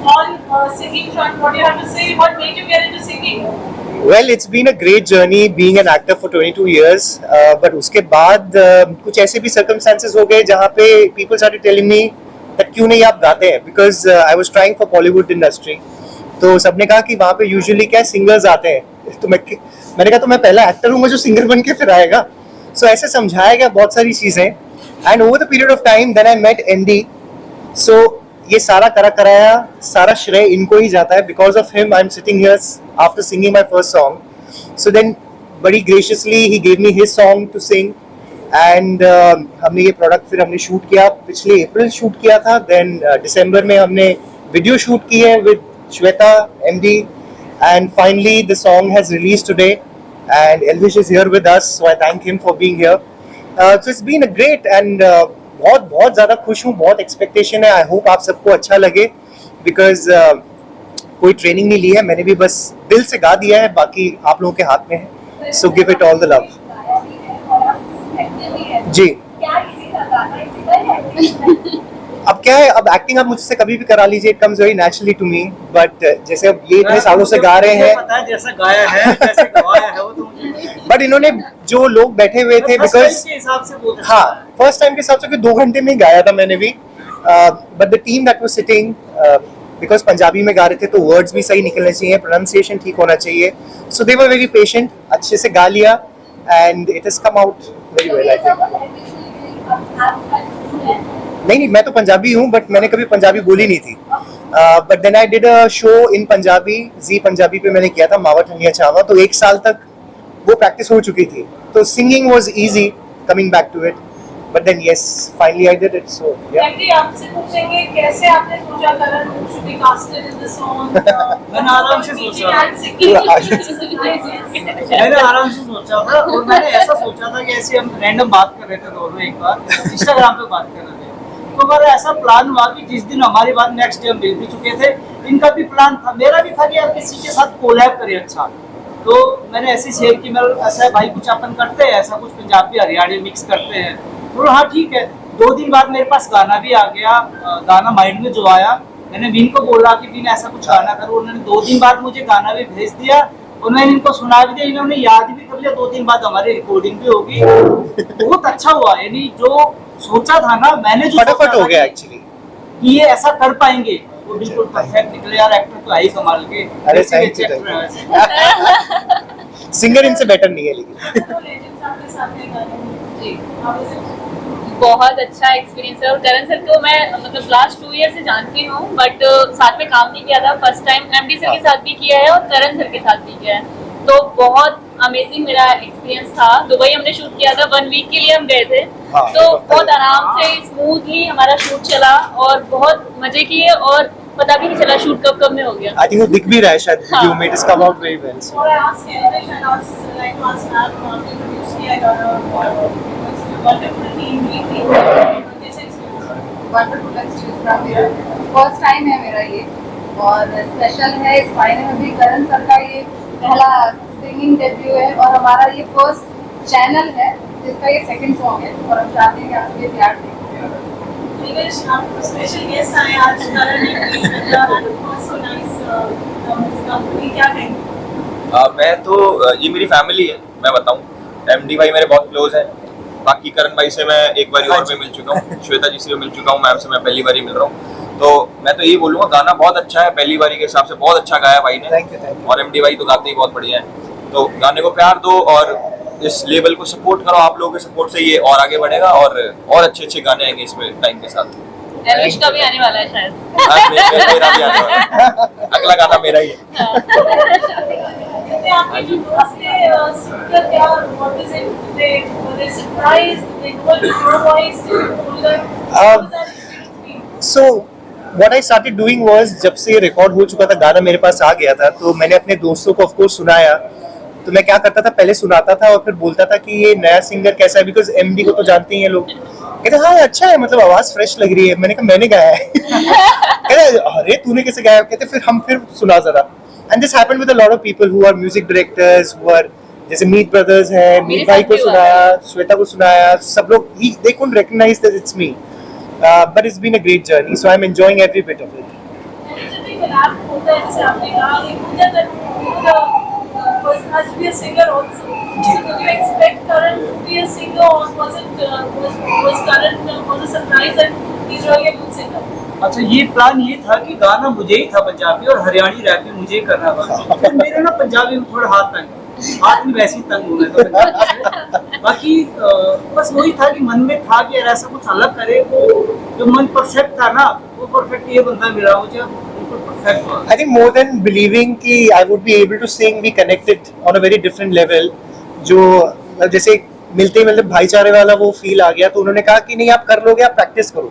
on singing front. What do you have to say? What made you get into singing? Well, it's been a great journey being an actor for 22 years. But उसके बाद कुछ ऐसे भी circumstances हो गए जहाँ पे people started telling me that क्यों नहीं आप गाते हैं, because I was trying for Bollywood industry. तो सबने कहा कि वहाँ पे usually क्या singers आते हैं, तो मैंने कहा तो मैं पहला एक्टर हूँ जो सिंगर बन के फिर आएगा. So ऐसे समझाया गया बहुत सारी चीजें. And over the period of time, then I met MD. So ये सारा कराया सारा श्रेय इनको ही जाता है. Because of him, I'm sitting here after singing my first song. So then, very graciously, he gave me his song to sing. And हमने ये प्रोडक्ट फिर हमने शूट किया, पिछले अप्रैल शूट किया था. Then दिसंबर में हमने वीडियो शूट की है with Shweta MD. And finally, the song has released today. And Elvish is here with us, so I thank him for being here. So it's been a great and बहुत ज़्यादा खुश हूँ, बहुत expectation है. I hope आप सबको अच्छा लगे, बिकॉज कोई ट्रेनिंग नहीं ली है, मैंने भी बस दिल से गा दिया है, बाकी आप लोगों के हाथ में है. So give it all the love. जी, अब क्या है, अब एक्टिंग आप मुझसे कभी भी करा लीजिए, it comes very naturally to me. But जैसे अब ये इतने सालों से गा रहे हैं, पता है जैसा गाया है जैसे गवाया है वो तो बट इन्होंने जो लोग बैठे हुए थे, बिकॉज के हिसाब से बोल हाँ फर्स्ट टाइम के हिसाब से 2 घंटे में ही गाया था मैंने भी. But the team that was sitting, because Punjabi में गा रहे थे तो वर्ड्स भी सही निकलने चाहिए, प्रोनाउंसिएशन ठीक होना चाहिए. सो दे वर वेरी पेशेंट, अच्छे से गा लिया and it has come out very well I think. नहीं, मैं तो पंजाबी हूँ, बट मैंने कभी पंजाबी बोली नहीं थी. But then I did a show in Punjabi, Zee Punjabi पे मैंने किया था, मावा ठनिया चावा. तो 1 साल तक वो प्रैक्टिस हो चुकी थी, तो singing was easy coming back to it. But then yes, finally I did it. So MD आपसे पूछेंगे कैसे आपने सोचा करण should be casted in the song. मैंने आराम से सोचा था और मैंने ऐसा सोचा था कि ऐसे हम रैंडम बात कर रहे थे दोनों एक बार इंस्टाग्राम पे बात कर रहे थे, तो हमारा ऐसा प्लान हुआ कि जिस दिन हमारी बात नेक्स्ट डे हम मिल भी चुके थे, इनका भी प्लान था, मेरा भी था कि यार किसी के साथ कोलैब करें. अच्छा, तो मैंने ऐसे शेयर की, मैं ऐसा भाई कुछ अपन करते हैं, ऐसा कुछ पंजाबी हरियाणवी मिक्स करते हैं. तो हाँ ठीक है. 2 दिन बाद मेरे पास गाना भी आ गया, गाना माइंड में जो आया, मैंने विन को बोला कि विन ऐसा कुछ गाना करो. उन्होंने 2 दिन बाद मुझे गाना भी भेज दिया और मैंने इनको सुना भी दिया, इन्होंने याद भी कर लिया. 2 दिन बाद हमारी रिकॉर्डिंग भी होगी. बहुत अच्छा हुआ, यानी जो सोचा था ना मैंने, जो फटाफट हो गया एक्चुअली कि ये ऐसा कर पाएंगे, वो बिल्कुल परफेक्ट निकले. यार एक्टर तो आई कमाल के. अरे सिंगर इनसे बेटर नहीं है लेकिन. बहुत अच्छा एक्सपीरियंस है. और करण सर को मैं मतलब लास्ट 2 ईयर से जानती हूँ, बट साथ में काम नहीं किया था. फर्स्ट टाइम MD सर के साथ भी किया है और करण सर के साथ भी किया है. तो बहुत अमेजिंग मेरा एक्सपीरियंस था. दुबई हमने शूट किया था, 1 वीक के लिए हम गए थे. तो बहुत आराम से स्मूथली हमारा शूट चला और बहुत मजे किए और पता भी नहीं चला शूट कब में हो गया. आई थिंक वो दिख भी रहा है शायद वीडियो में. It is come out very well. और आज के जनरेशन आज लाइक आज आप प्रोड्यूस किया गया wonderful team वंडरफुल एक्सपीरियंस था मेरा. फर्स्ट टाइम है मेरा ये और स्पेशल है. इस महीने में भी करण सर का ये पहला सिंगिंग डेब्यू है और हमारा ये फर्स्ट चैनल है जिसका ये सेकंड सॉन्ग है और हम चाहते हैं कि आप ये प्यार दें. आप स्पेशल गेस्ट आए आज करण सो नाइस कंपनी, क्या कहेंगे? मैं तो ये मेरी फैमिली है, मैं बताऊं. MD भाई मेरे बहुत क्लोज हैं. बाकी करण भाई से मैं एक बार और भी मिल चुका हूँ, श्वेता जी से भी मिल चुका हूँ, मैम से मैं पहली बार ही मिल रहा हूँ. तो मैं तो यही बोलूँगा, गाना बहुत अच्छा है, पहली बारी के हिसाब से बहुत अच्छा गाया भाई ने. Thank you. और MD भाई तो गाते ही बहुत बढ़िया है. तो गाने को प्यार दो और इस लेवल को सपोर्ट करो. आप लोगों के सपोर्ट से ये और आगे बढ़ेगा और अच्छे अच्छे गाने आएंगे इसमें टाइम के साथ. एल्विश का भी आने वाला है शायद. मेरा भी आने वाला है. अगला गाना मेरा ही है. आपके जो दोस्त थे सिंगर क्या, what is it, they surprise, they told your voice, So what I started doing was, जब से रिकॉर्ड हो चुका था, गाना मेरे पास आ गया था, तो मैंने अपने दोस्तों को ऑफ कोर्स सुनाया. तो मैं क्या करता था, पहले सुनाता था और फिर बोलता था कि ये नया सिंगर कैसा है, बिकॉज MD को तो जानते ही हैं लोग. कहते हाँ अच्छा है, मतलब आवाज फ्रेश लग रही है. मैंने कहा मैंने गाया है. कहते अरे तूने कैसे गाया. कहते फिर सुना जरा. And this happened with a lot of people who are music directors, who are जैसे मीत ब्रदर्स हैं, मीत भाई को सुनाया, श्वेता को सुनाया, सब लोग they couldn't recognise that it's me. But it's been a great journey, so I'm enjoying every bit of it. Musical act होता है जैसे आपने कहा कि मुझे has to be a singer also. So did you expect Karan to be a singer, or was Karan was a surprise that he's really a good singer? अच्छा, ये plan ये था कि गाना मुझे ही था पंजाबी और हरियाणी रैप भी मुझे ही करना था। फिर मेरे ना पंजाबी में थोड़ा हाथ में वैसे ही तंग हो गया था। बाकी बस वही था कि मन में था कि यार ऐसा कुछ अलग करे, वो जो मन परफेक्ट था ना, वो परफेक्ट ये बंदा मिला मुझे, बिल्कुल परफेक्ट हुआ। I think more than believing कि I would be able to sing, we connected on a very different level. जो जैसे मिलते ही मतलब भाईचारे वाला वो फील आ गया, तो उन्होंने कहा कि नहीं आप कर लोगे, आप प्रैक्टिस करो।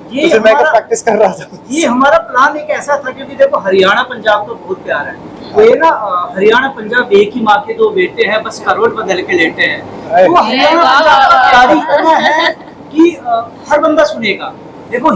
तो फिर मैं प्रैक्टिस कर रहा था। ये हमारा प्लान एक ऐसा था, क्योंकि देखो हरियाणा पंजाब तो बहुत प्यार है, तो ये ना हरियाणा पंजाब एक ही माँ के दो बेटे हैं, बस करवट बदल के लेटे हैं। तो हरियाणा पंजाब का प्यार ही इतना है कि हर बंदा सुनेगा। देखो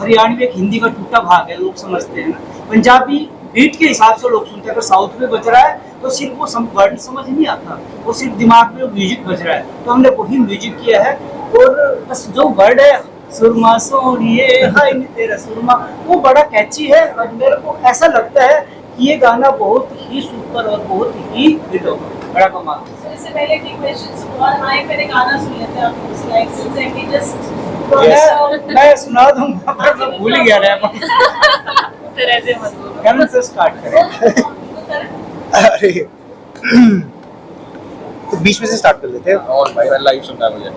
हरियाणवी एक हिंदी का टूटा भाग है, लोग समझते हैं ना, पंजाबी बीट के हिसाब से लोग सुनते हैं। अगर साउथ में बज रहा है तो सिर्फ वो वर्ड समझ नहीं आता, वो सिर्फ दिमाग में म्यूजिक बज रहा है, तो हमने वही म्यूजिक किया है। और बस जो वर्ड है सुरमा सोनिए हाय नी तेरा सुरमा, वो बड़ा कैची है और मेरे को ऐसा लगता है कि ये गाना बहुत ही सुपर और बहुत ही हिट होगा, बड़ा कमाल। So इससे पहले की क्वेश्चंस और हमारे पहले गाना सुन लेते हैं आप उस लाइक से कि जस्ट मैं सुना दूंगा पर मैं भूल ही गया रैप। फिर ऐसे मत बोलो। करण से स्टार्ट करें। अरे तो बीच में से स्टार्ट कर लेते हैं। और भाई लाइव सुनना है मुझे।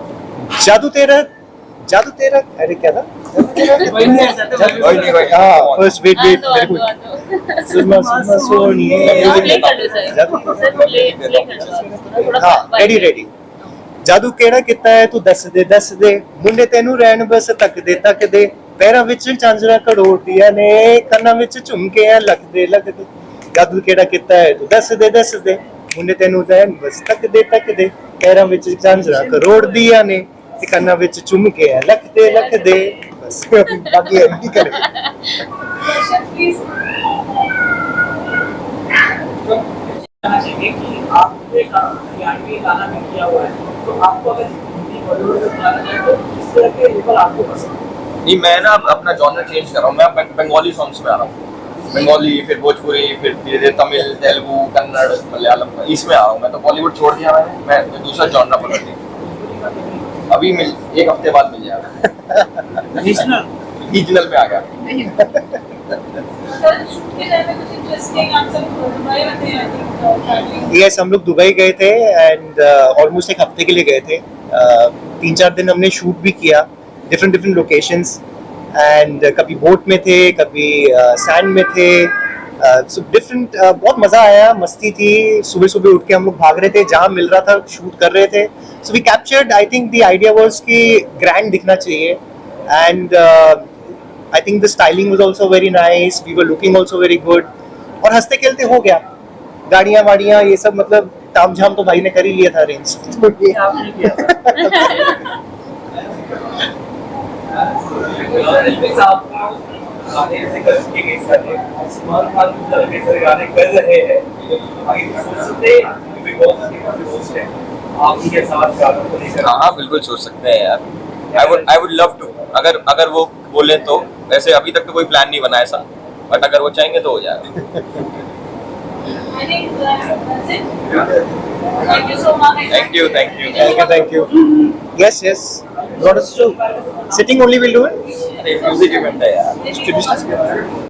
जादू तेरा अरे क्या था? वही नहीं चाहते भाई। हाँ फर्स्ट वेट आ दो, आ दो। सुरमा सोनिए प्ले कर दो सर। सर प्ले कर दो। थोड़ा हाँ रेडी जादू ਕਿਹੜਾ ਕੀਤਾ ਹੈ ਤੂੰ ਦੱਸ ਦੇ ਮੁੰਡੇ ਤੈਨੂੰ ਰਹਿਣ ਬਸ ਤੱਕ ਦੇ ਪੈਰਾਂ ਵਿੱਚ ਚਾਂਜਰਾ ਕਰੋੜਦੀਆਂ ਨੇ ਕੰਨਾਂ ਵਿੱਚ ਝੁਮਕੇ ਲੱਗਦੇ ਜਾਦੂ ਕਿਹੜਾ ਕੀਤਾ ਹੈ ਤੂੰ ਦੱਸ ਦੇ ਮੁੰਡੇ ਤੈਨੂੰ ਰਹਿਣ ਬਸ ਤੱਕ ਦੇ ਪੈਰਾਂ ਵਿੱਚ ਚਾਂਜਰਾ ਕਰੋੜਦੀਆਂ ਨੇ ਤੇ ਕੰਨਾਂ ਵਿੱਚ ਝੁਮਕੇ ਲੱਗਦੇ बस बाकी है नहीं करे। Question please. चाहिए कि आपने हरियाणवी गाना भी किया हुआ है, तो आपको अगर हिंदी बॉलीवुड में गाना जाए तो किस तरह के लेवल आपको पसंद है? नहीं, मैं ना अपना जॉनर चेंज कर रहा हूँ। मैं बंगाली सॉन्ग्स में आ रहा हूँ, बंगाली, फिर भोजपुरी, फिर धीरे धीरे तमिल, तेलुगु, कन्नड़, मलयालम, इसमें आ रहा हूँ। मैं तो बॉलीवुड छोड़ दिया मैं दूसरा जॉनर पकड़ लिया। अभी एक हफ्ते बाद मिल जाएगा। रीजनल में आ गया। यस हम लोग दुबई गए थे एंड ऑलमोस्ट एक हफ्ते के लिए गए थे। 3-4 दिन हमने शूट भी किया डिफरेंट लोकेशंस एंड कभी बोट में थे, कभी सैंड में थे, सो डिफरेंट। बहुत मज़ा आया, मस्ती थी। सुबह उठ के हम लोग भाग रहे थे, जहाँ मिल रहा था शूट कर रहे थे। So we captured, I think the idea was कि ग्रैंड दिखना चाहिए and I think the styling was also very nice. We were looking also very good. और हंसते खेलते हो गया। गाड़ियाँ वाड़ियाँ ये सब मतलब ताम झाम तो भाई ने कर ही लिया था अरेंज। आपने किया था। गाने ऐसे करके गए सारे सलमान खान भी सारे गाने कर रहे हैं, आगे सोचते बिकॉज़ के दोस्त है आप उनके साथ गानों को लेकर। हाँ बिल्कुल सोच सकते हैं यार। I would love to, अगर वो बोले तो। वैसे अभी तक तो कोई प्लान नहीं बना ऐसा, बट अगर वो चाहेंगे तो हो जाएगा। I think that's it. Thank you so much. Thank you. Yes. What is true? Sitting only will do it. Music event है यार।